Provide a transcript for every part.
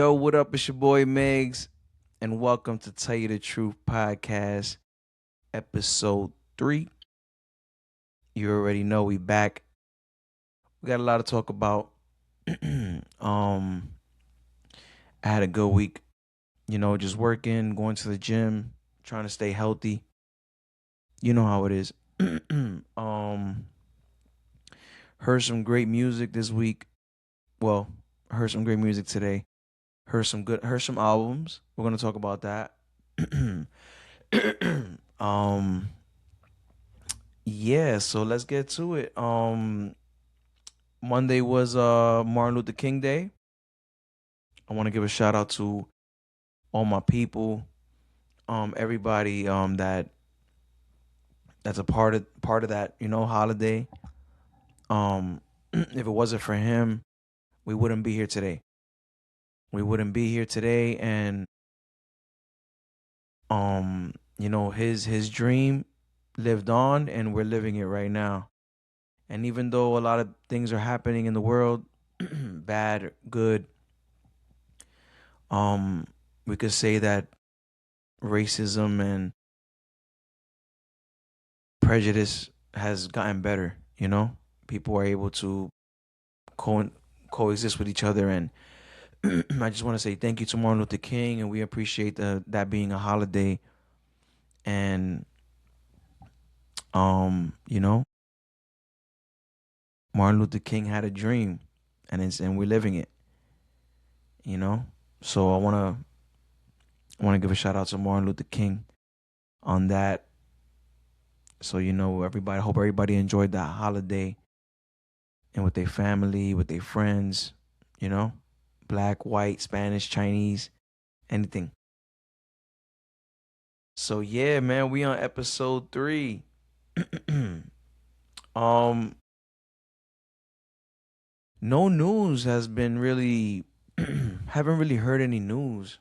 Yo, what up? It's your boy Miggs, and welcome to Tell You the Truth podcast, episode 3. You already know we back. We got a lot to talk about. I had a good week, just working, going to the gym, trying to stay healthy. You know how it is. um, heard some great music this week. Well, heard some great music today. Heard some albums. We're gonna talk about that. um Yeah, so let's get to it. Monday was Martin Luther King Day. I want to give a shout out to all my people, everybody that's a part of that, holiday. If it wasn't for him, we wouldn't be here today. We wouldn't be here today and his dream lived on and we're living it right now. And even though a lot of things are happening in the world, bad, good, um we could say that racism and prejudice has gotten better. People are able to co- coexist with each other. And I just want to say thank you to Martin Luther King, and we appreciate that being a holiday. And you know Martin Luther King had a dream, and we're living it. you know so I want to give a shout out to Martin Luther King on that. So everybody, hope everybody enjoyed that holiday and with their family, with their friends, you know, black, white, Spanish, Chinese, anything. So yeah, man, we on episode 3. um, no news has been really haven't really heard any news.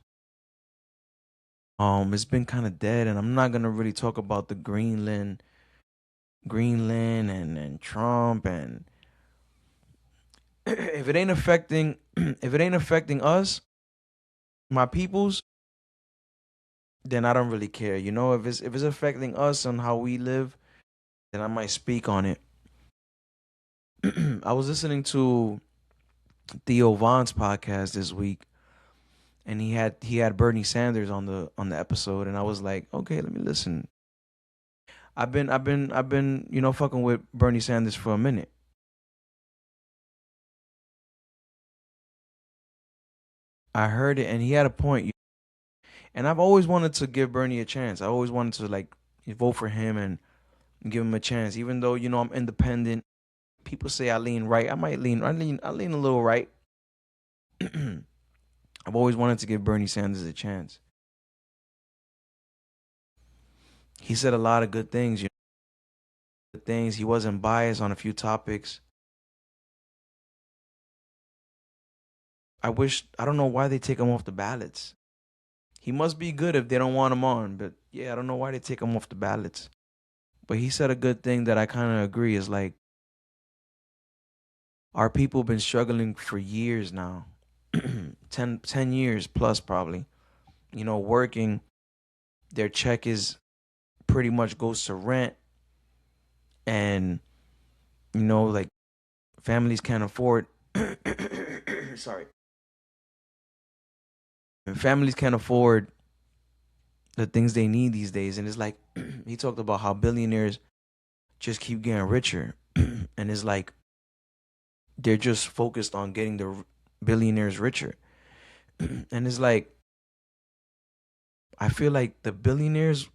It's been kind of dead, and I'm not gonna really talk about the Greenland and Trump. And if it ain't affecting if it ain't affecting us, my peoples, then I don't really care. If it's affecting us and how we live, then I might speak on it. I was listening to Theo Von's podcast this week, and he had Bernie Sanders on the episode, and I was like, okay, let me listen. I've been fucking with Bernie Sanders for a minute. I heard it, and he had a point. And I've always wanted to give Bernie a chance. I always wanted to like vote for him and give him a chance, even though I'm independent. People say I lean right. I lean a little right. I've always wanted to give Bernie Sanders a chance. He said a lot of good things. Good things. He wasn't biased on a few topics. I don't know why they take him off the ballots. He must be good if they don't want him on. But yeah, I don't know why they take him off the ballots. But he said a good thing that I kind of agree is like our people been struggling for years now. 10 years plus probably. Working, their check is pretty much goes to rent, and like families can't afford sorry. And families can't afford the things they need these days. And it's like he talked about how billionaires just keep getting richer. And it's like they're just focused on getting the billionaires richer. And it's like I feel like the billionaires,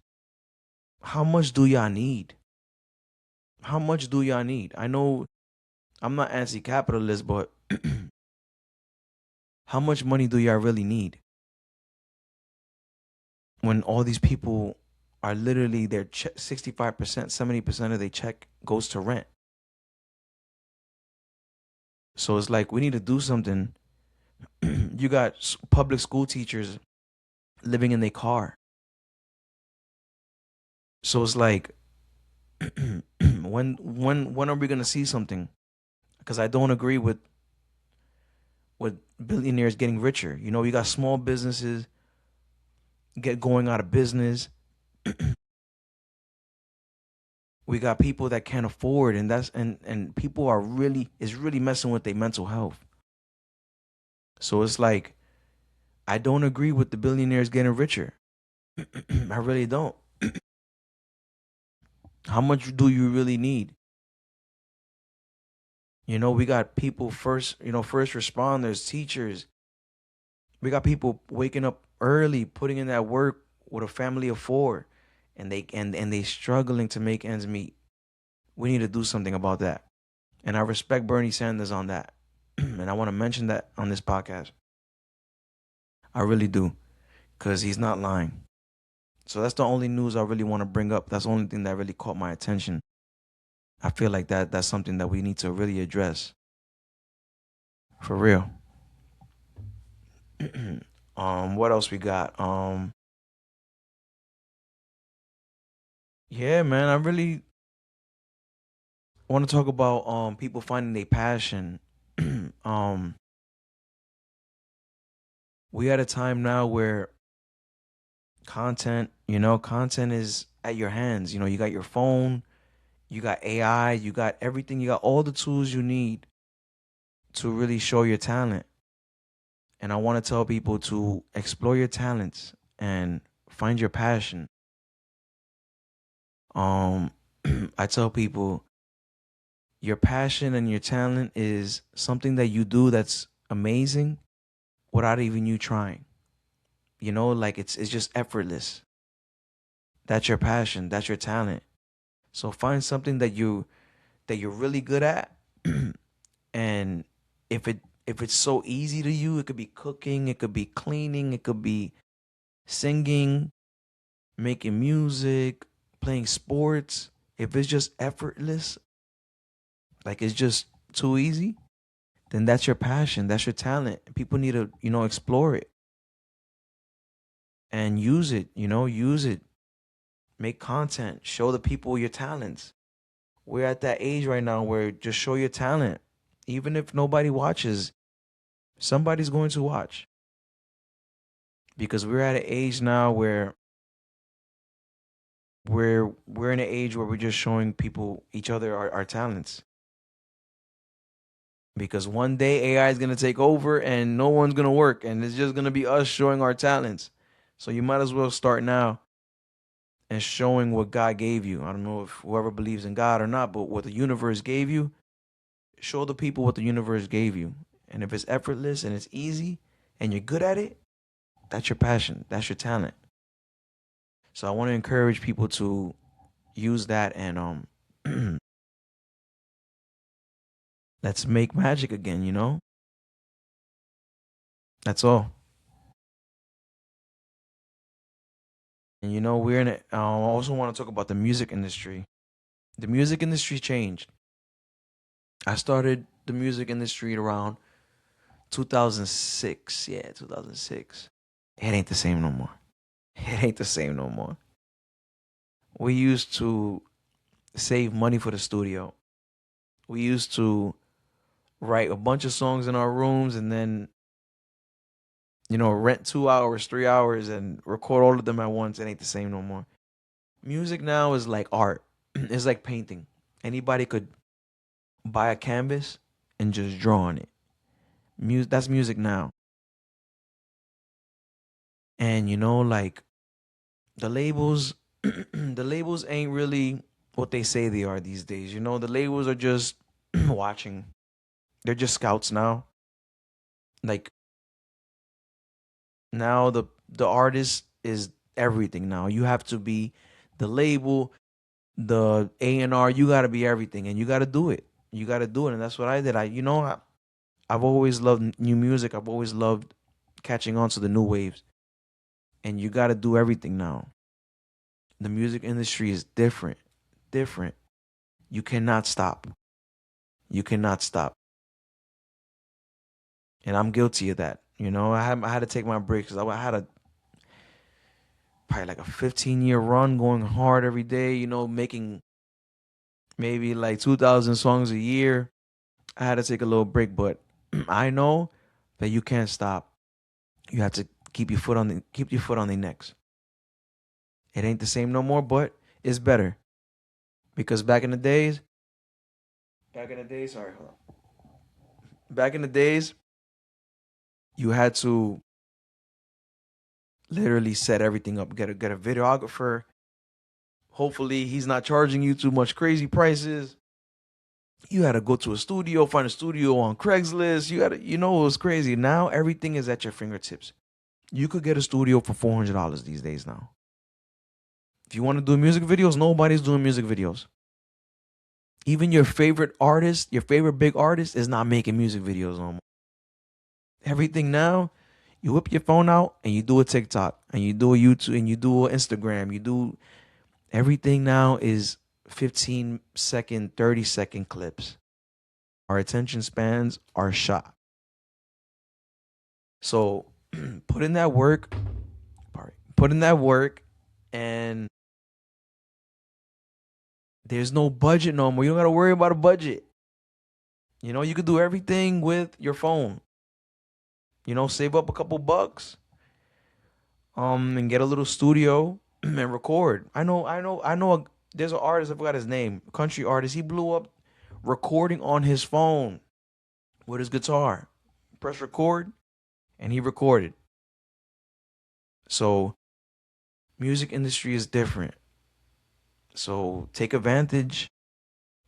how much do y'all need? How much do y'all need? I know I'm not anti-capitalist, but how much money do y'all really need when all these people are literally their 65%, 70% of their check goes to rent? So it's like we need to do something. You got public school teachers living in their car. So it's like when are we gonna see something? Because I don't agree with with billionaires getting richer. You know, we got small businesses get going out of business. We got people that can't afford, and and people are really is really messing with their mental health. So it's like I don't agree with the billionaires getting richer. I really don't. How much do you really need? You know, we got people first, first responders, teachers. We got people waking up early, putting in that work with a family of four, and they struggling to make ends meet. We need to do something about that. And I respect Bernie Sanders on that. And I want to mention that on this podcast. I really do, because he's not lying. So that's the only news I really want to bring up. That's the only thing that really caught my attention. I feel like that's something that we need to really address. For real. What else we got? Yeah, man, I really want to talk about people finding their passion. um we at a time now where content is at your hands. You know, you got your phone, you got AI, you got everything, you got all the tools you need to really show your talent. And I want to tell people to explore your talents and find your passion. Um I tell people your passion and your talent is something that you do that's amazing without even you trying. You know, like it's just effortless. That's your passion, that's your talent. So find something that you're really good at. And if it's so easy to you, it could be cooking, it could be cleaning, it could be singing, making music, playing sports. If it's just effortless, like it's just too easy, then that's your passion, that's your talent. People need to, explore it and use it, use it. Make content, show the people your talents. We're at that age right now where just show your talent. Even if nobody watches, somebody's going to watch. Because we're at an age now where we're in an age where we're just showing people each other our talents. Because one day AI is gonna take over and no one's gonna work and it's just gonna be us showing our talents. So you might as well start now and showing what God gave you. I don't know if whoever believes in God or not, but what the universe gave you, show the people what the universe gave you. And if it's effortless and it's easy and you're good at it, that's your passion. That's your talent. So I want to encourage people to use that and let's make magic again, That's all. And we're in it. I also want to talk about the music industry. The music industry changed. I started the music industry around 2006. Yeah, 2006. It ain't the same no more. It ain't the same no more. We used to save money for the studio. We used to write a bunch of songs in our rooms and then, rent 2 hours, 3 hours and record all of them at once. It ain't the same no more. Music now is like art. It's like painting. Anybody could buy a canvas and just draw on it. That's music now. And like the labels, the labels ain't really what they say they are these days. The labels are just watching. They're just scouts now. Like now the artist is everything now. You have to be the label, the A&R, you got to be everything and you got to do it. You got to do it and that's what I did. I've always loved new music. I've always loved catching on to the new waves. And you got to do everything now. The music industry is different. Different. You cannot stop. You cannot stop. And I'm guilty of that. I had to take my breaks because I had a probably like a 15-year run going hard every day, making maybe like 2,000 songs a year. I had to take a little break, but I know that you can't stop. You have to keep your foot on the necks. It ain't the same no more, but it's better because back in the days, sorry, hold on. Back in the days, you had to literally set everything up. Get a videographer. Hopefully, he's not charging you too much crazy prices. You had to go to a studio, find a studio on Craigslist. It was crazy. Now everything is at your fingertips. You could get a studio for $400 these days now. If you want to do music videos, nobody's doing music videos. Even your favorite artist, your favorite big artist, is not making music videos no more. Everything now, you whip your phone out and you do a TikTok and you do a YouTube and you do an Instagram. You do everything now is 15-second, 30-second clips. Our attention spans are shot. So put in that work, put in that work, and there's no budget no more. You don't got to worry about a budget. You could do everything with your phone. Save up a couple bucks, and get a little studio and record. I know. There's an artist, I forgot his name, a country artist. He blew up recording on his phone with his guitar. Press record, and he recorded. So, music industry is different. So take advantage,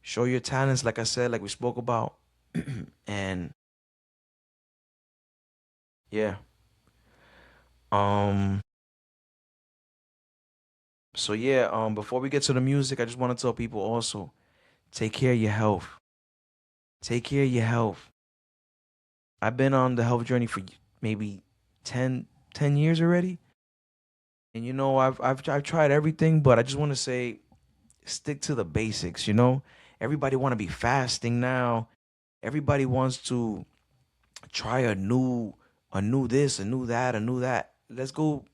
show your talents, like I said, like we spoke about, and yeah. Um. So yeah. Before we get to the music, I just want to tell people also take care of your health. Take care of your health. I've been on the health journey for maybe 10 years already, and I've tried everything, but I just want to say stick to the basics. Everybody want to be fasting now. Everybody wants to try a new this, a new that, a new that. Let's go.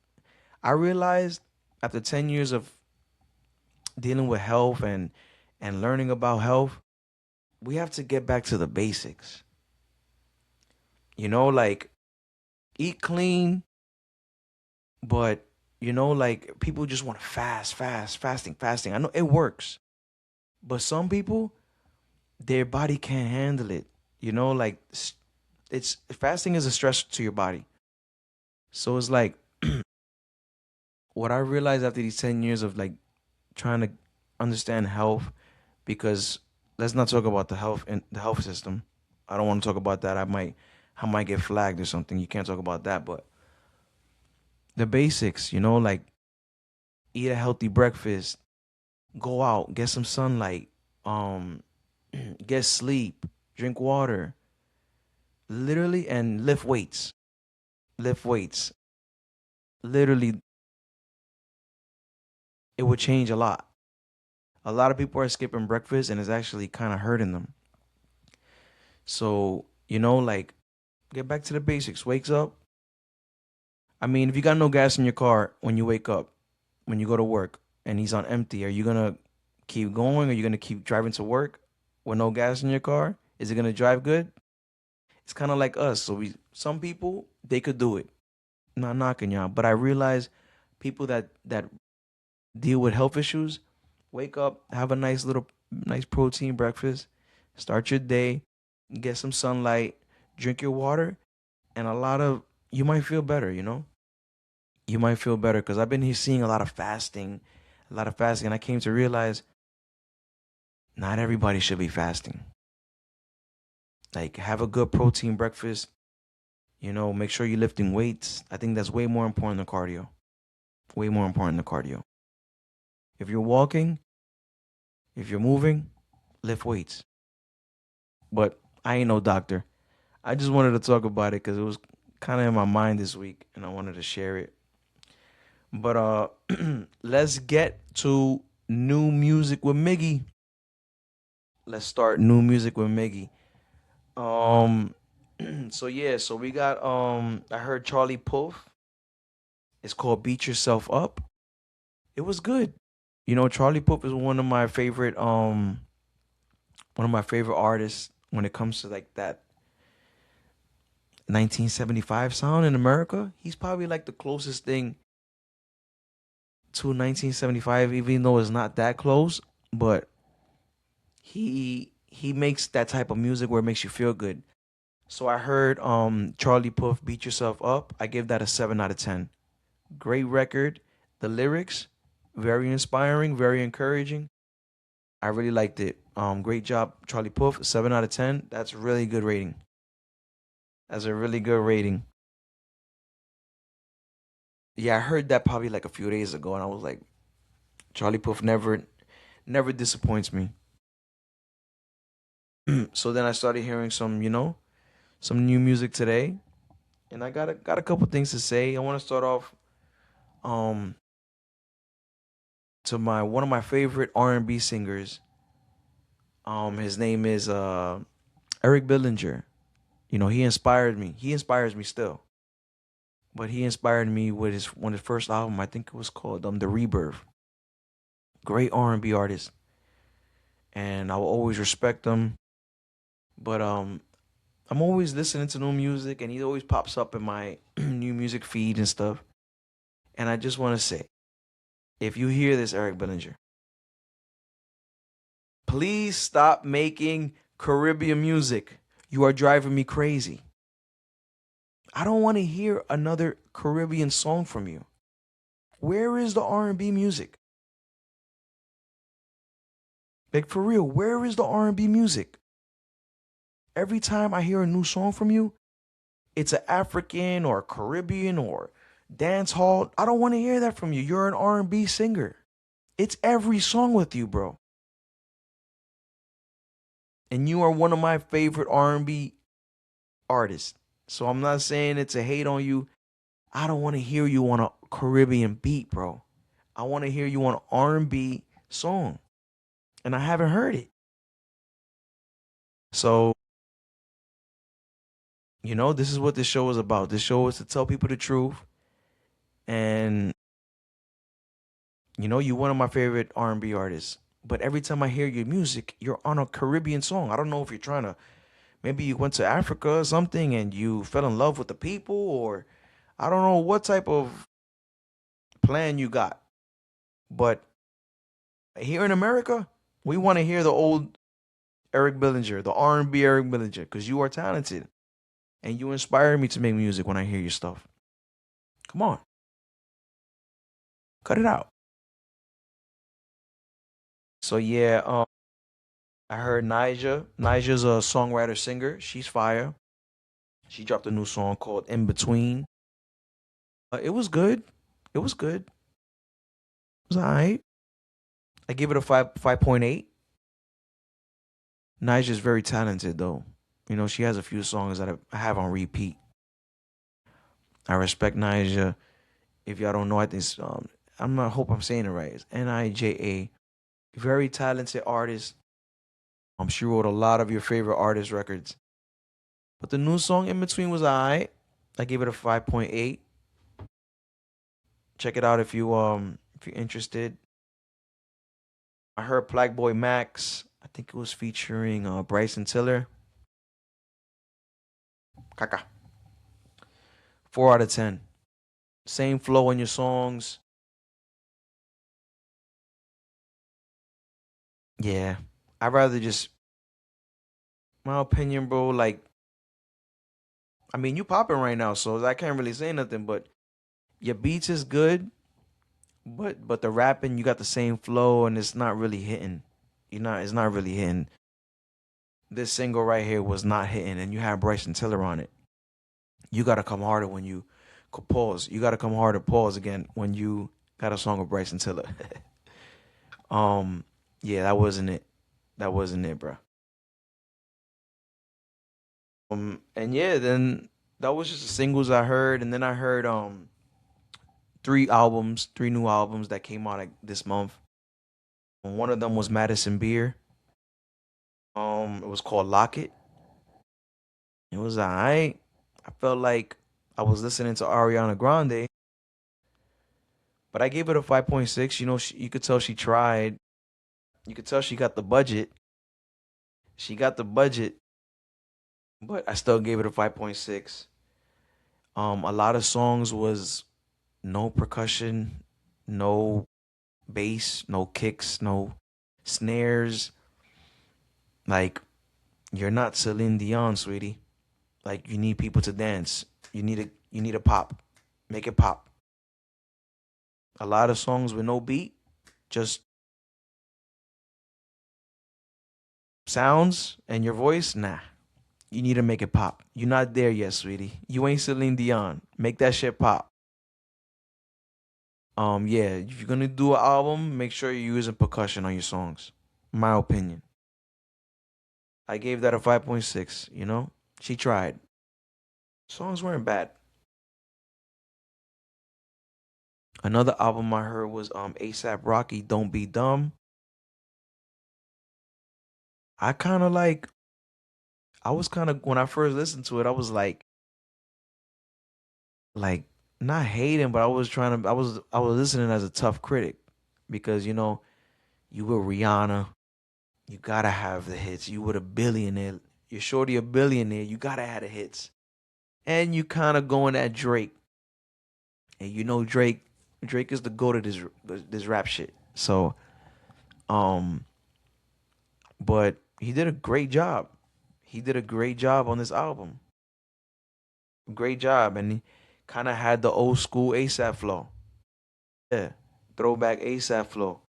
I realized after 10 years of dealing with health and learning about health, we have to get back to the basics. Like eat clean, but like people just want to fasting. I know it works, but some people, their body can't handle it. Like it's fasting is a stress to your body. So it's like what I realized after these 10 years of like trying to understand health, because let's not talk about the health system. I don't want to talk about that. I might get flagged or something. You can't talk about that, but the basics, like eat a healthy breakfast, go out, get some sunlight, um get sleep, drink water, literally, and lift weights. Lift weights. Literally, it would change a lot. A lot of people are skipping breakfast and it's actually kind of hurting them. So, like get back to the basics. Wakes up. I mean, if you got no gas in your car when you wake up, when you go to work and he's on empty, are you going to keep going? Are you going to keep driving to work with no gas in your car? Is it going to drive good? It's kind of like us. So some people, they could do it. Not knocking y'all, but I realize people that deal with health issues, wake up, have a nice protein breakfast, start your day, get some sunlight, drink your water, and you might feel better. You might feel better because I've been here seeing a lot of fasting, and I came to realize not everybody should be fasting. Like, have a good protein breakfast. Make sure you're lifting weights. I think that's way more important than cardio. Way more important than cardio. If you're walking, if you're moving, lift weights. But I ain't no doctor. I just wanted to talk about it because it was kind of in my mind this week, and I wanted to share it. But let's get to new music with Miggy. Let's start new music with Miggy. Um, so yeah, so we got I heard Charlie Puth. It's called "Beat Yourself Up." It was good. Charlie Puth is one of my favorite artists when it comes to like that. 1975 sound in America. He's probably like the closest thing to 1975, even though it's not that close. But he makes that type of music where it makes you feel good. So I heard Charlie Puth Beat Yourself Up. I give that a 7 out of 10. Great record. The lyrics very inspiring, very encouraging. I really liked it. Great job, Charlie Puth. 7 out of 10. That's a really good rating. That's a really good rating. Yeah, I heard that probably like a few days ago, and I was like, Charlie Puth never disappoints me. So then I started hearing some new music today, and I got a couple things to say. I want to start off um to my one of my favorite R&B singers. His name is Eric Billinger. You know, he inspired me. He inspires me still. But he inspired me with his first album. I think it was called The Rebirth. Great R&B artist, and I will always respect him. But I'm always listening to new music, and he always pops up in my new music feed and stuff. And I just want to say, if you hear this, Eric Bellinger, please stop making Caribbean music. You are driving me crazy. I don't want to hear another Caribbean song from you. Where is the R&B music? Like for real, where is the R&B music? Every time I hear a new song from you, it's an African or a Caribbean or dance hall. I don't want to hear that from you. You're an R&B singer. It's every song with you, bro. And you are one of my favorite R&B artists. So I'm not saying it's a hate on you. I don't want to hear you on a Caribbean beat, bro. I want to hear you on an R&B song. And I haven't heard it. So, this is what this show is about. This show is to tell people the truth. And you're one of my favorite R&B artists. But every time I hear your music, you're on a Caribbean song. I don't know if you're trying to, maybe you went to Africa or something and you fell in love with the people, or I don't know what type of plan you got. But here in America, we want to hear the old Eric Billinger, the R&B Eric Billinger, because you are talented and you inspire me to make music when I hear your stuff. Come on, cut it out. So yeah, I heard Nyjah. Nyjah's a songwriter singer. She's fire. She dropped a new song called In Between. It was good. It was good. It was alright. I give it a 5.8. Nyjah's very talented though. She has a few songs that I have on repeat. I respect Nyjah. If y'all don't know, I think I hope I'm saying it right. It's Nija. Very talented artist. She wrote a lot of your favorite artist records. But the new song In Between was alright. I gave it a 5.8. Check it out if you're interested. I heard Black Boy Max. I think it was featuring Bryson Tiller. Kaka. 4 out of 10. Same flow in your songs. Yeah. I'd rather just, my opinion, bro, like, I mean, you popping right now, so I can't really say nothing, but your beats is good, but the rapping, you got the same flow and it's not really hitting. It's not really hitting. This single right here was not hitting, and you have Bryson Tiller on it. You gotta come harder when you pause. You gotta come harder, pause again when you got a song with Bryson Tiller. um, yeah, that wasn't it. That wasn't it, bro. And yeah, then that was just the singles I heard, and then I heard 3 new albums that came out like this month. One of them was Madison Beer. It was called Lock It. It was alright. I felt like I was listening to Ariana Grande, but I gave it a 5.6. You could tell she tried. You could tell she got the budget. She got the budget, but I still gave it a 5.6. A lot of songs was no percussion, no bass, no kicks, no snares. Like, you're not Celine Dion, sweetie. Like, you need people to dance. You need a pop. Make it pop. A lot of songs with no beat, just sounds and your voice. Nah, you need to make it pop. You're not there yet, sweetie. You ain't Celine Dion. Make that shit pop. Yeah, if you're gonna do an album, make sure you're using percussion on your songs. My opinion. I gave that a 5.6. She tried. Songs weren't bad. Another album I heard was ASAP Rocky, Don't Be Dumb. I kind of like. I was kind of when I first listened to it, I was like not hating, but I was trying to. I was listening as a tough critic because you were Rihanna. You gotta have the hits. You were a billionaire. You're shorty a billionaire. You gotta have the hits. And you kind of going at Drake, and Drake is the goat of this rap shit. So, um, but he did a great job. He did a great job on this album. Great job, and he kind of had the old school ASAP flow. Yeah, throwback ASAP flow.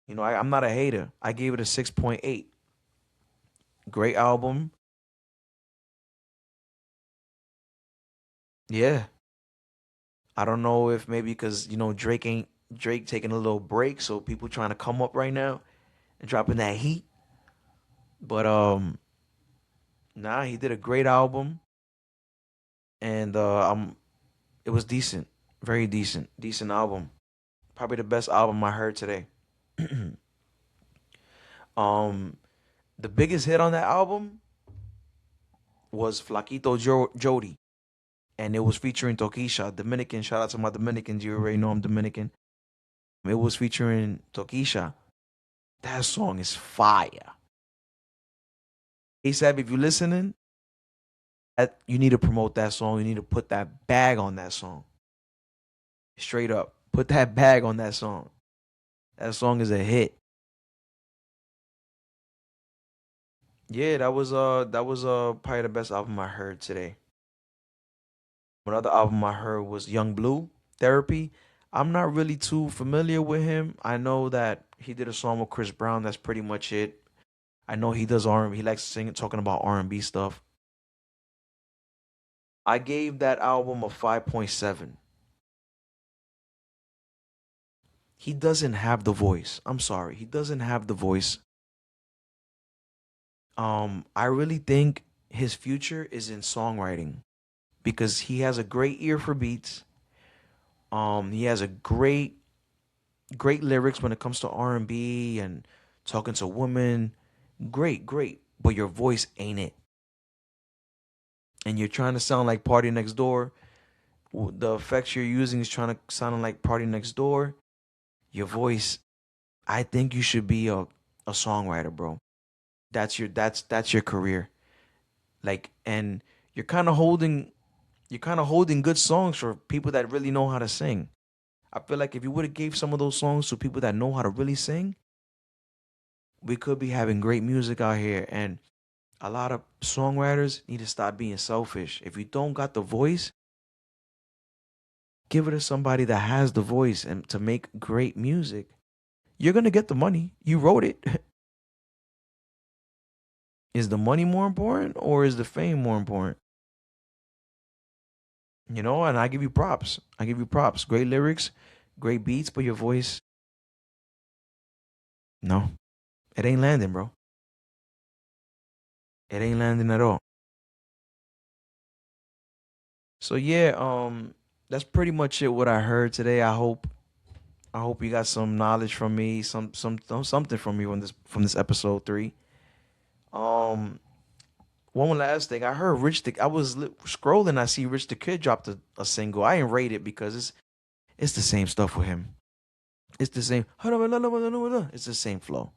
I'm not a hater. I gave it a 6.8. Great album. Yeah, I don't know if maybe because Drake taking a little break, so people trying to come up right now and dropping that heat. But nah, he did a great album, and it was decent, very decent album. Probably the best album I heard today. um, the biggest hit on that album was Flaquito Jody, and it was featuring Tokisha, Dominican. Shout out to my Dominicans. You already know I'm Dominican. It was featuring Tokisha. That song is fire. ASAP, if you're listening, you need to promote that song. You need to put that bag on that song. Straight up. Put that bag on that song. That song is a hit. Yeah, that was probably the best album I heard today. Another album I heard was Young Blue, Therapy. I'm not really too familiar with him. I know that he did a song with Chris Brown. That's pretty much it. I know he does R&B. He likes singing, talking about R&B stuff. I gave that album a 5.7. He doesn't have the voice. I'm sorry. He doesn't have the voice. I really think his future is in songwriting because he has a great ear for beats. He has a great lyrics when it comes to R&B and talking to women. Great. But your voice ain't it. And you're trying to sound like Party Next Door. The effects you're using is trying to sound like Party Next Door. Your voice, I think you should be a songwriter, bro. That's your career. Like, and you're kind of holding you're kind of holding good songs for people that really know how to sing. I feel like if you would have gave some of those songs to people that know how to really sing, we could be having great music out here. And a lot of songwriters need to stop being selfish. If you don't got the voice, give it to somebody that has the voice and to make great music. You're gonna get the money. You wrote it. Is the money more important or is the fame more important? And I give you props. I give you props. Great lyrics, great beats, but your voice, no, it ain't landing, bro. It ain't landing at all. So yeah, that's pretty much it. What I heard today. I hope you got some knowledge from me, something from me from this episode 3. Um, one last thing. I heard I was scrolling. I see Rich the Kid dropped a single. I ain't rate it because it's the same stuff with him. It's the same. It's the same flow.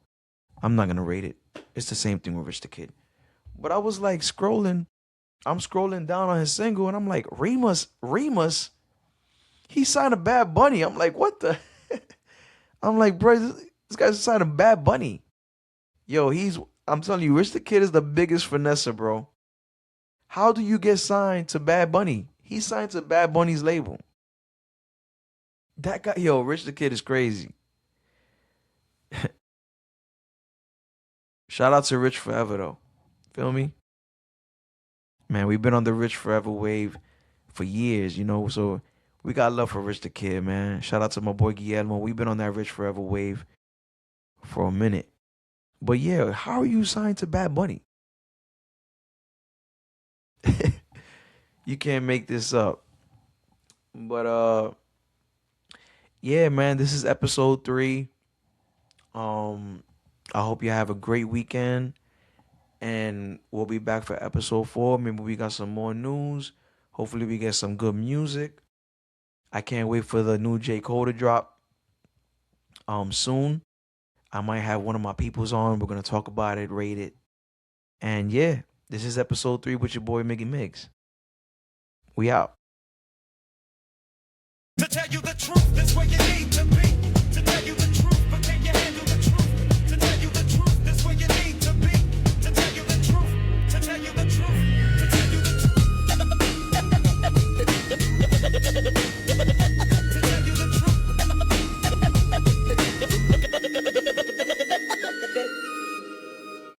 I'm not gonna rate it. It's the same thing with Rich the Kid. But I was like scrolling. I'm scrolling down on his single and I'm like, Remus, he signed a Bad Bunny. I'm like, what the? I'm like, bro, this guy's signed a Bad Bunny. Yo, I'm telling you, Rich the Kid is the biggest finesser, bro. How do you get signed to Bad Bunny? He signed to Bad Bunny's label. That guy, yo, Rich the Kid is crazy. Shout out to Rich Forever though. Feel me? Man, we've been on the Rich Forever wave for years, so we got love for Rich the Kid, man. Shout out to my boy Guillermo. We've been on that Rich Forever wave for a minute. But yeah, how are you signed to Bad Bunny? You can't make this up. But yeah, man, this is episode 3. Um I hope you have a great weekend. And we'll be back for episode 4. Maybe we got some more news. Hopefully we get some good music. I can't wait for the new J. Cole to drop soon. I might have one of my peoples on. We're gonna talk about it, rate it. And yeah, this is episode 3 with your boy Miggy Miggs. We out. To tell you the truth, that's where you need to be. To tell you the